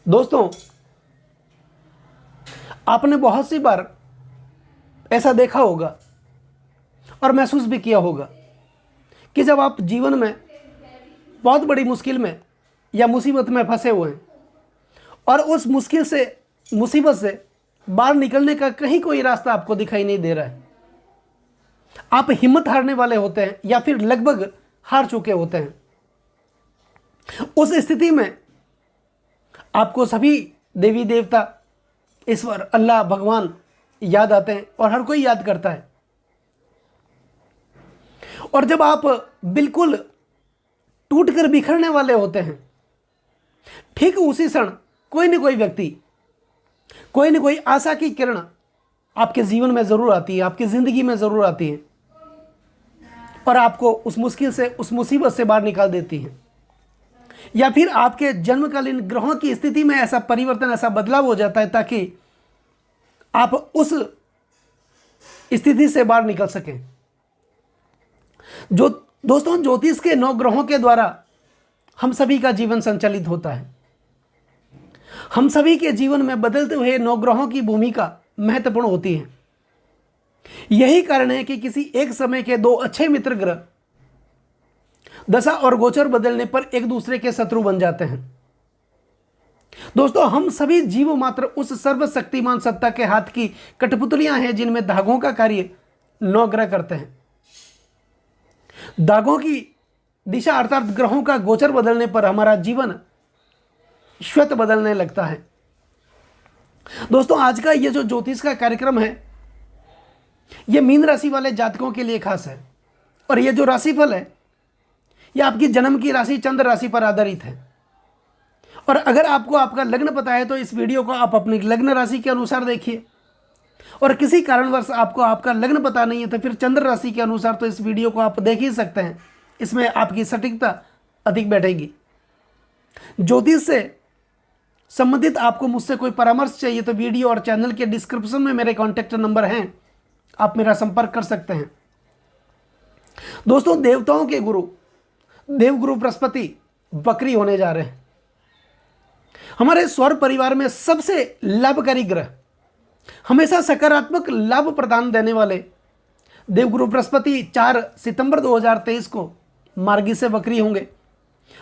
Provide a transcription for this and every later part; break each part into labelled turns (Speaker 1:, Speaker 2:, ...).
Speaker 1: दोस्तों, आपने बहुत सी बार ऐसा देखा होगा और महसूस भी किया होगा कि जब आप जीवन में बहुत बड़ी मुश्किल में या मुसीबत में फंसे हुए हैं और उस मुसीबत से बाहर निकलने का कहीं कोई रास्ता आपको दिखाई नहीं दे रहा है, आप हिम्मत हारने वाले होते हैं या फिर लगभग हार चुके होते हैं। उस स्थिति में आपको सभी देवी देवता, ईश्वर, अल्लाह, भगवान याद आते हैं और हर कोई याद करता है। और जब आप बिल्कुल टूटकर बिखरने वाले होते हैं, ठीक उसी क्षण कोई न कोई व्यक्ति, कोई न कोई आशा की किरण आपके जीवन में जरूर आती है, आपकी जिंदगी में जरूर आती है और आपको उस मुश्किल से, उस मुसीबत से बाहर निकाल देती है। या फिर आपके जन्मकालीन ग्रहों की स्थिति में ऐसा परिवर्तन, ऐसा बदलाव हो जाता है ताकि आप उस स्थिति से बाहर निकल सकें। जो दोस्तों, ज्योतिष के 9 ग्रहों के द्वारा हम सभी का जीवन संचालित होता है। हम सभी के जीवन में बदलते हुए 9 ग्रहों की भूमिका महत्वपूर्ण होती है। यही कारण है कि किसी एक समय के 2 अच्छे मित्र ग्रह दशा और गोचर बदलने पर एक दूसरे के शत्रु बन जाते हैं। दोस्तों, हम सभी जीव मात्र उस सर्वशक्तिमान सत्ता के हाथ की कठपुतलियां हैं जिनमें धागों का कार्य 9 ग्रह करते हैं। धागों की दिशा अर्थात ग्रहों का गोचर बदलने पर हमारा जीवन श्वेत बदलने लगता है। दोस्तों, आज का ये जो ज्योतिष का कार्यक्रम है, ये मीन राशि वाले जातकों के लिए खास है और ये जो राशिफल है, यह आपकी जन्म की राशि चंद्र राशि पर आधारित है। और अगर आपको आपका लग्न पता है तो इस वीडियो को आप अपनी लग्न राशि के अनुसार देखिए, और किसी कारणवश आपको आपका लग्न पता नहीं है तो फिर चंद्र राशि के अनुसार तो इस वीडियो को आप देख ही सकते हैं। इसमें आपकी सटीकता अधिक बैठेगी। ज्योतिष से संबंधित आपको मुझसे कोई परामर्श चाहिए तो वीडियो और चैनल के डिस्क्रिप्शन में मेरे कॉन्टैक्ट नंबर हैं, आप मेरा संपर्क कर सकते हैं। दोस्तों, देवताओं के गुरु देवगुरु बृहस्पति वक्री होने जा रहे हैं। हमारे सौर परिवार में सबसे लाभकारी ग्रह, हमेशा सकारात्मक लाभ प्रदान देने वाले देवगुरु बृहस्पति 4 सितंबर 2023 को मार्गी से वक्री होंगे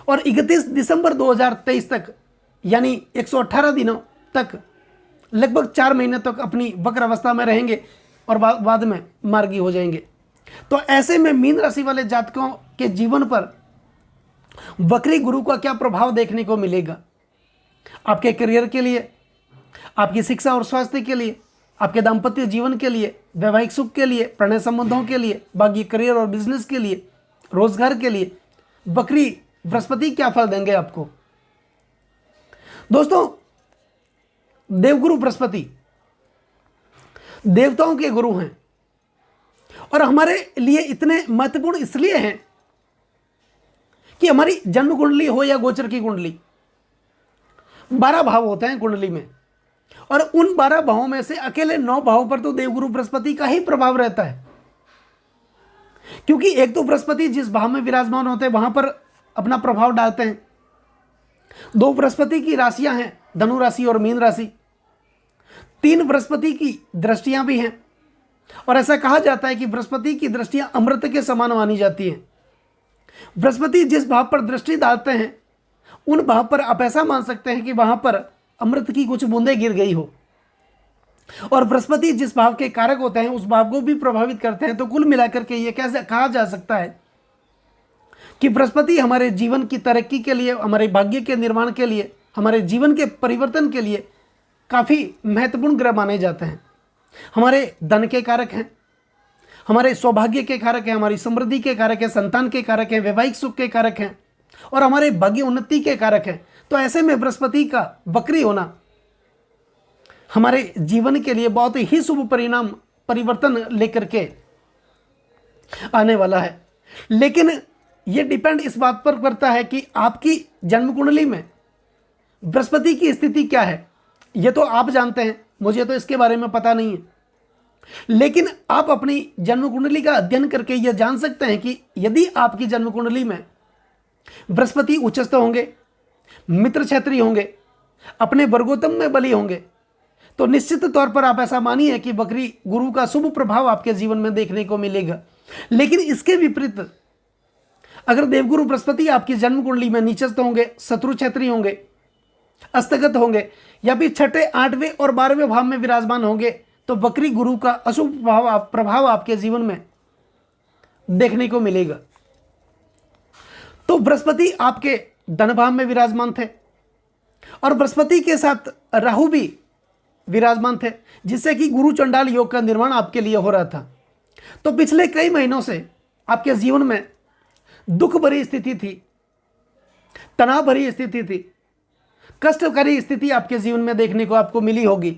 Speaker 1: और 31 दिसंबर 2023 तक, यानी 118 दिनों तक, लगभग 4 महीने तक अपनी वक्र अवस्था में रहेंगे और बाद में मार्गी हो जाएंगे। तो ऐसे में मीन राशि वाले जातकों के जीवन पर वक्री गुरु का क्या प्रभाव देखने को मिलेगा? आपके करियर के लिए, आपकी शिक्षा और स्वास्थ्य के लिए, आपके दाम्पत्य जीवन के लिए, वैवाहिक सुख के लिए, प्रणय संबंधों के लिए, बाकी करियर और बिजनेस के लिए, रोजगार के लिए वक्री बृहस्पति क्या फल देंगे आपको? दोस्तों, देवगुरु बृहस्पति देवताओं के गुरु हैं और हमारे लिए इतने महत्वपूर्ण इसलिए हैं कि हमारी जन्म कुंडली हो या गोचर की कुंडली, 12 भाव होते हैं कुंडली में और उन 12 भावों में से अकेले 9 भावों पर तो देवगुरु बृहस्पति का ही प्रभाव रहता है। क्योंकि एक तो बृहस्पति जिस भाव में विराजमान होते हैं वहां पर अपना प्रभाव डालते हैं। 2 बृहस्पति की राशियां हैं, धनु राशि और मीन राशि। 3 बृहस्पति की दृष्टियां भी हैं और ऐसा कहा जाता है कि बृहस्पति की दृष्टियां अमृत के समान मानी जाती हैं। बृहस्पति जिस भाव पर दृष्टि डालते हैं उन भाव पर आप ऐसा मान सकते हैं कि वहां पर अमृत की कुछ बूंदें गिर गई हो। और बृहस्पति जिस भाव के कारक होते हैं उस भाव को भी प्रभावित करते हैं। तो कुल मिलाकर के ये कैसे कहा जा सकता है कि बृहस्पति हमारे जीवन की तरक्की के लिए, हमारे भाग्य के निर्माण के लिए, हमारे जीवन के परिवर्तन के लिए काफ़ी महत्वपूर्ण ग्रह माने जाते हैं। हमारे धन के कारक हैं, हमारे सौभाग्य के कारक हैं, हमारी समृद्धि के कारक हैं, संतान के कारक हैं, वैवाहिक सुख के कारक हैं और हमारे भाग्य उन्नति के कारक हैं। तो ऐसे में बृहस्पति का वक्री होना हमारे जीवन के लिए बहुत ही शुभ परिवर्तन लेकर के आने वाला है। लेकिन यह डिपेंड इस बात पर करता है कि आपकी जन्म कुंडली में बृहस्पति की स्थिति क्या है। यह तो आप जानते हैं, मुझे तो इसके बारे में पता नहीं है। लेकिन आप अपनी जन्म कुंडली का अध्ययन करके यह जान सकते हैं कि यदि आपकी जन्म कुंडली में बृहस्पति उच्चस्थ होंगे, मित्र क्षेत्रीय होंगे, अपने वर्गोत्तम में बली होंगे, तो निश्चित तौर पर आप ऐसा मानिए कि बकरी गुरु का शुभ प्रभाव आपके जीवन में देखने को मिलेगा। लेकिन इसके विपरीत अगर देवगुरु बृहस्पति आपकी जन्म कुंडली में नीचस्थ होंगे, शत्रु क्षेत्री होंगे, अस्तगत होंगे, या फिर छठे, 8वें और 12वें भाव में विराजमान होंगे, तो बकरी गुरु का अशुभ प्रभाव आपके जीवन में देखने को मिलेगा। तो बृहस्पति आपके धन भाव में विराजमान थे और बृहस्पति के साथ राहु भी विराजमान थे, जिससे कि गुरु चंडाल योग का निर्माण आपके लिए हो रहा था। तो पिछले कई महीनों से आपके जीवन में दुख भरी स्थिति थी, तनाव भरी स्थिति थी, कष्टकारी स्थिति आपके जीवन में देखने को आपको मिली होगी।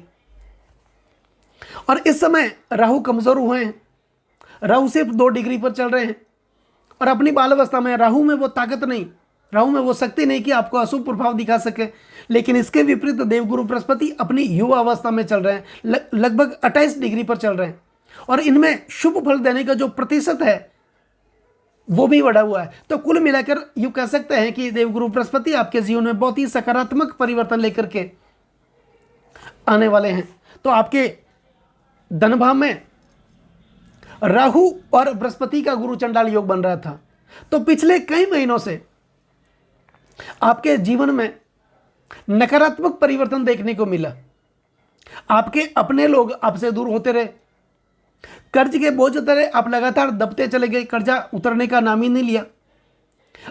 Speaker 1: और इस समय राहु कमजोर हुए हैं, राहु सिर्फ 2 डिग्री पर चल रहे हैं और अपनी बाल अवस्था में राहु में वो ताकत नहीं, राहु में वो शक्ति नहीं कि आपको अशुभ प्रभाव दिखा सके। लेकिन इसके विपरीत देवगुरु बृहस्पति अपनी युवा अवस्था में चल रहे हैं, लगभग 28 डिग्री पर चल रहे हैं और इनमें शुभ फल देने का जो प्रतिशत है वो भी बढ़ा हुआ है। तो कुल मिलाकर यूँ कह सकते हैं कि देवगुरु बृहस्पति आपके जीवन में बहुत ही सकारात्मक परिवर्तन लेकर के आने वाले हैं। तो आपके धन भाव में राहु और बृहस्पति का गुरु चंडाल योग बन रहा था। तो पिछले कई महीनों से आपके जीवन में नकारात्मक परिवर्तन देखने को मिला। आपके अपने लोग आपसे दूर होते रहे, कर्ज के बोझ तरह आप लगातार दबते चले गए, कर्जा उतरने का नाम ही नहीं लिया।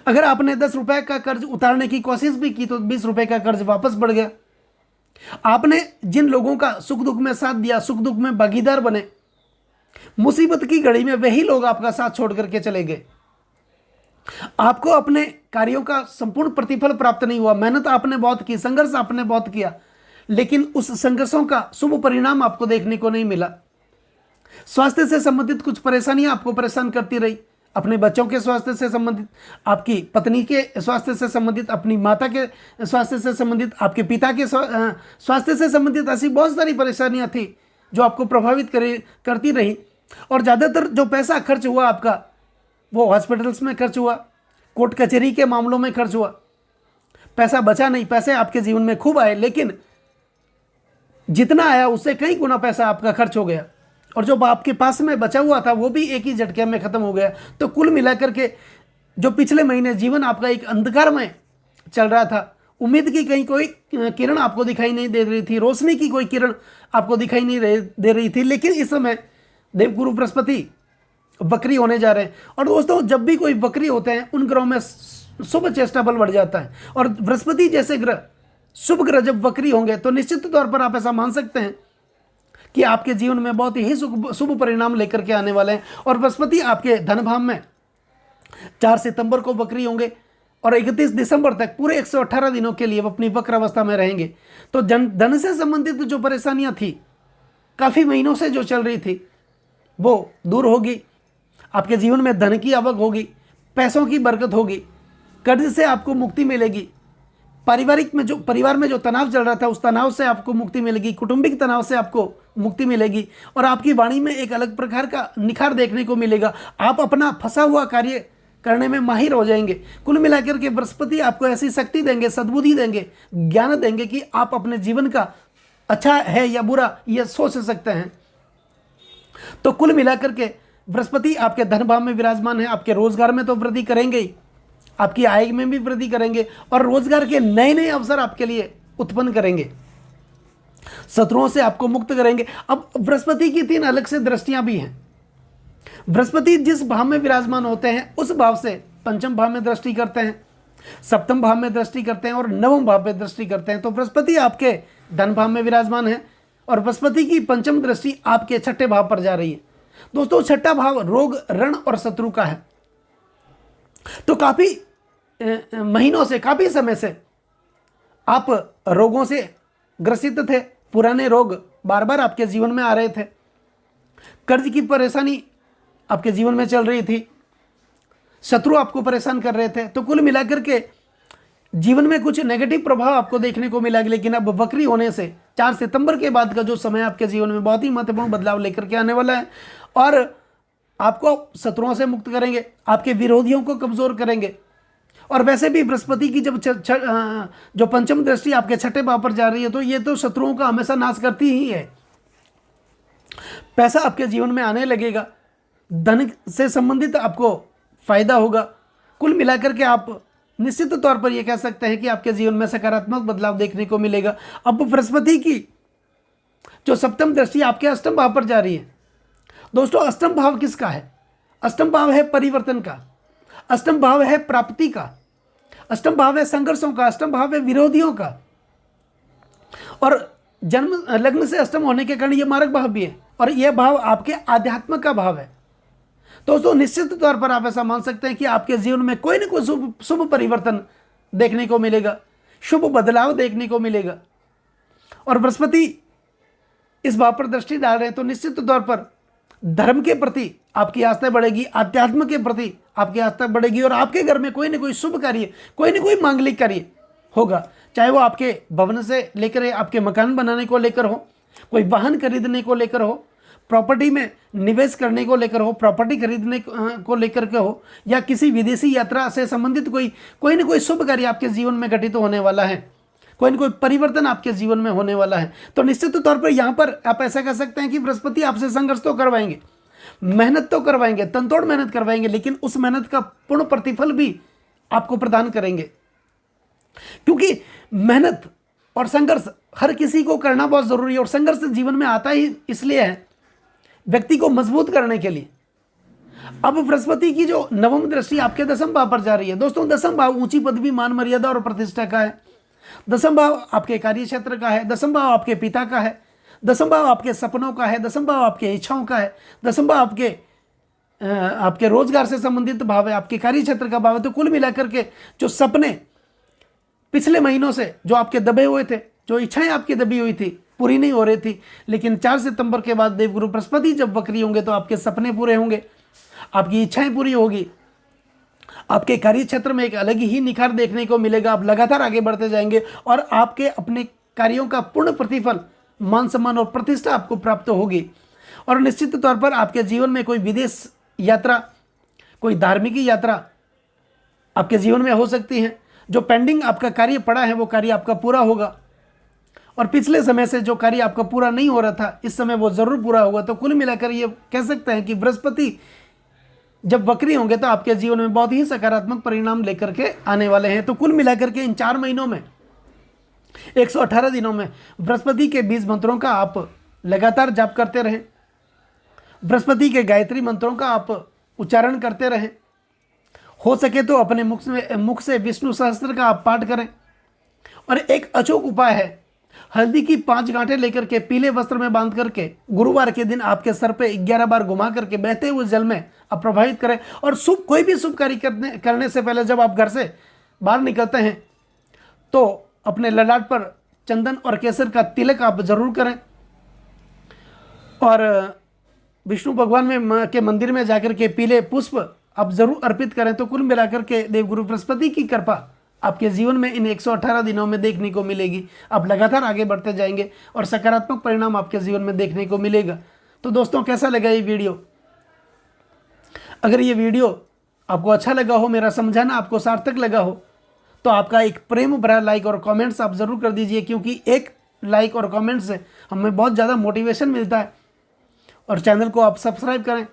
Speaker 1: अगर आपने 10 रुपए का कर्ज उतारने की कोशिश भी की तो 20 रुपए का कर्ज वापस बढ़ गया। आपने जिन लोगों का सुख दुख में साथ दिया, सुख दुख में भागीदार बने, मुसीबत की घड़ी में वही लोग आपका साथ छोड़ करके चले गए। आपको अपने कार्यों का संपूर्ण प्रतिफल प्राप्त नहीं हुआ। मेहनत आपने बहुत की, संघर्ष आपने बहुत किया, लेकिन उस संघर्षों का शुभ परिणाम आपको देखने को नहीं मिला। स्वास्थ्य से संबंधित कुछ परेशानियां आपको परेशान करती रही, अपने बच्चों के स्वास्थ्य से संबंधित, आपकी पत्नी के स्वास्थ्य से संबंधित, अपनी माता के स्वास्थ्य से संबंधित, आपके पिता के स्वास्थ्य से संबंधित, ऐसी बहुत सारी परेशानियां थी जो आपको प्रभावित करती रही। और ज़्यादातर जो पैसा खर्च हुआ आपका वो हॉस्पिटल्स में खर्च हुआ, कोर्ट कचहरी के मामलों में खर्च हुआ। पैसा बचा नहीं, पैसे आपके जीवन में खूब आए, लेकिन जितना आया उससे कई गुना पैसा आपका खर्च हो गया और जो आपके पास में बचा हुआ था वो भी एक ही झटके में खत्म हो गया। तो कुल मिलाकर के जो पिछले महीने जीवन आपका एक अंधकार में चल रहा था, उम्मीद की कहीं कोई किरण आपको दिखाई नहीं दे रही थी, रोशनी की कोई किरण आपको दिखाई नहीं दे रही थी। लेकिन इस समय देवगुरु बृहस्पति वक्री होने जा रहे हैं। और दोस्तों, जब भी कोई वक्री होते हैं उन ग्रहों में शुभ चेष्टा बल बढ़ जाता है, और बृहस्पति जैसे ग्रह, शुभ ग्रह जब वक्री होंगे तो निश्चित तौर पर आप ऐसा मान सकते हैं कि आपके जीवन में बहुत ही शुभ परिणाम लेकर के आने वाले हैं। और बृहस्पति आपके धन भाव में 4 सितंबर को वक्री होंगे और 31 दिसंबर तक पूरे 118 दिनों के लिए वो अपनी वक्र अवस्था में रहेंगे। तो धन से संबंधित जो परेशानियां थी, काफ़ी महीनों से जो चल रही थी, वो दूर होगी। आपके जीवन में धन की आवक होगी, पैसों की बरकत होगी, कर्ज से आपको मुक्ति मिलेगी, परिवार में जो तनाव चल रहा था उस तनाव से आपको मुक्ति मिलेगी, कौटुंबिक तनाव से आपको मुक्ति मिलेगी और आपकी वाणी में एक अलग प्रकार का निखार देखने को मिलेगा। आप अपना फंसा हुआ कार्य करने में माहिर हो जाएंगे। कुल मिलाकर के बृहस्पति आपको ऐसी शक्ति देंगे, सद्बुद्धि देंगे, ज्ञान देंगे कि आप अपने जीवन का अच्छा है या बुरा यह सोच सकते हैं। तो कुल मिलाकर के बृहस्पति आपके धन भाव में विराजमान है, आपके रोजगार में तो वृद्धि करेंगे ही, आपकी आय में भी वृद्धि करेंगे और रोजगार के नए नए अवसर आपके लिए उत्पन्न करेंगे, शत्रुओं से आपको मुक्त करेंगे। अब बृहस्पति की 3 अलग से दृष्टियां भी हैं। बृहस्पति जिस भाव में विराजमान होते हैं उस भाव से पंचम भाव में दृष्टि करते हैं, सप्तम भाव में दृष्टि करते हैं और नवम भाव में दृष्टि करते हैं। तो बृहस्पति आपके धन भाव में विराजमान है और बृहस्पति की पंचम दृष्टि आपके छठे भाव पर जा रही है। दोस्तों, छठा भाव रोग, रण और शत्रु का है। तो काफी महीनों से, काफी समय से आप रोगों से ग्रसित थे, पुराने रोग बार बार आपके जीवन में आ रहे थे, कर्ज की परेशानी आपके जीवन में चल रही थी, शत्रु आपको परेशान कर रहे थे। तो कुल मिलाकर के जीवन में कुछ नेगेटिव प्रभाव आपको देखने को मिला। लेकिन अब वक्री होने से 4 सितंबर के बाद का जो समय आपके जीवन में बहुत ही महत्वपूर्ण बदलाव लेकर के आने वाला है और आपको शत्रुओं से मुक्त करेंगे, आपके विरोधियों को कमजोर करेंगे और वैसे भी बृहस्पति की जब जो पंचम दृष्टि आपके छठे भाव पर जा रही है तो ये तो शत्रुओं का हमेशा नाश करती ही है। पैसा आपके जीवन में आने लगेगा, धन से संबंधित आपको फायदा होगा। कुल मिलाकर के आप निश्चित तौर पर यह कह सकते हैं कि आपके जीवन में सकारात्मक बदलाव देखने को मिलेगा। अब बृहस्पति की जो सप्तम दृष्टि आपके अष्टम भाव पर जा रही है। दोस्तों, अष्टम भाव किसका है? अष्टम भाव है परिवर्तन का, अष्टम भाव है प्राप्ति का, अष्टम भाव है संघर्षों का, अष्टम भाव है विरोधियों का। और जन्म लग्न से अष्टम होने के कारण यह मारक भाव भी है और यह भाव आपके आध्यात्म का भाव है। दोस्तों, निश्चित तौर पर आप ऐसा मान सकते हैं कि आपके जीवन में कोई न कोई शुभ परिवर्तन देखने को मिलेगा, शुभ बदलाव देखने को मिलेगा। और बृहस्पति इस भाव पर दृष्टि डाल रहे हैं तो निश्चित तौर पर धर्म के प्रति आपकी आस्था बढ़ेगी, आध्यात्म के प्रति आपकी आस्था बढ़ेगी और आपके घर में कोई न कोई शुभ कार्य, कोई न कोई मांगलिक कार्य होगा, चाहे वो आपके भवन से लेकर आपके मकान बनाने को लेकर हो, कोई वाहन खरीदने को लेकर हो, प्रॉपर्टी में निवेश करने को लेकर हो, प्रॉपर्टी खरीदने को लेकर के हो, या किसी विदेशी यात्रा से संबंधित कोई न कोई शुभ कार्य आपके जीवन में घटित होने वाला है, कोई न कोई परिवर्तन आपके जीवन में होने वाला है। तो निश्चित तौर पर यहाँ पर आप ऐसा कह सकते हैं कि बृहस्पति आपसे संघर्ष तो करवाएंगे, मेहनत तो करवाएंगे, तनतोड़ मेहनत करवाएंगे, लेकिन उस मेहनत का पूर्ण प्रतिफल भी आपको प्रदान करेंगे। क्योंकि मेहनत और संघर्ष हर किसी को करना बहुत जरूरी है और संघर्ष जीवन में आता ही इसलिए है व्यक्ति को मजबूत करने के लिए। अब बृहस्पति की जो नवम दृष्टि आपके दसम भाव पर जा रही है। दोस्तों, दसम भाव ऊंची पदवी, मान मर्यादा और प्रतिष्ठा का है। दसम भाव आपके कार्य क्षेत्र का है, दसम भाव आपके पिता का है, दसम भाव आपके सपनों का है, दसम भाव आपके इच्छाओं का है, दसम भाव आपके रोजगार से संबंधित भाव है, आपके कार्य क्षेत्र का भाव है। तो कुल मिलाकर के जो सपने पिछले महीनों से जो आपके दबे हुए थे, जो इच्छाएं आपकी दबी हुई थी, पूरी नहीं हो रही थी, लेकिन 4 सितंबर के बाद देवगुरु बृहस्पति जब वक्री होंगे तो आपके सपने पूरे होंगे, आपकी इच्छाएं पूरी होगी, आपके कार्य क्षेत्र में एक अलग ही निखार देखने को मिलेगा। आप लगातार आगे बढ़ते जाएंगे और आपके अपने कार्यों का पूर्ण प्रतिफल, मान सम्मान और प्रतिष्ठा आपको प्राप्त होगी। और निश्चित तौर पर आपके जीवन में कोई विदेश यात्रा, कोई धार्मिक यात्रा आपके जीवन में हो सकती है। जो पेंडिंग आपका कार्य पड़ा है वो कार्य आपका पूरा होगा और पिछले समय से जो कार्य आपका पूरा नहीं हो रहा था इस समय वो जरूर पूरा होगा। तो कुल मिलाकर ये कह सकते हैं कि बृहस्पति जब वक्री होंगे तो आपके जीवन में बहुत ही सकारात्मक परिणाम लेकर के आने वाले हैं। तो कुल मिलाकर के इन 4 महीनों में 118 दिनों में बृहस्पति के 20 मंत्रों का आप लगातार जाप करते रहें, बृहस्पति के गायत्री मंत्रों का आप उच्चारण करते रहें। हो सके तो अपने मुख से विष्णु सहस्त्र का आप पाठ करें। और एक अचूक उपाय है, हल्दी की 5 गांठें लेकर के पीले वस्त्र में बांध करके गुरुवार के दिन आपके सर पे 11 बार घुमा करके बहते हुए जल में आप प्रवाहित करें। और कोई भी शुभ कार्य करने से पहले जब आप घर से बाहर निकलते हैं तो अपने ललाट पर चंदन और केसर का तिलक आप जरूर करें और विष्णु भगवान के मंदिर में जाकर के पीले पुष्प आप जरूर अर्पित करें। तो कुल मिलाकर के देवगुरु बृहस्पति की कृपा आपके जीवन में इन 118 दिनों में देखने को मिलेगी। आप लगातार आगे बढ़ते जाएंगे और सकारात्मक परिणाम आपके जीवन में देखने को मिलेगा। तो दोस्तों, कैसा लगा ये वीडियो? अगर ये वीडियो आपको अच्छा लगा हो, मेरा समझाना आपको सार्थक लगा हो, तो आपका एक प्रेम भरा लाइक और कमेंट्स आप ज़रूर कर दीजिए, क्योंकि एक लाइक और कमेंट से हमें बहुत ज़्यादा मोटिवेशन मिलता है। और चैनल को आप सब्सक्राइब करें,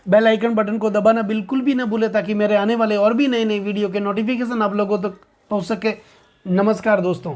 Speaker 1: बेल आइकन बटन को दबाना बिल्कुल भी ना भूलें, ताकि मेरे आने वाले और भी नई नई वीडियो के नोटिफिकेशन आप लोगों तक पहुंच सके। नमस्कार दोस्तों।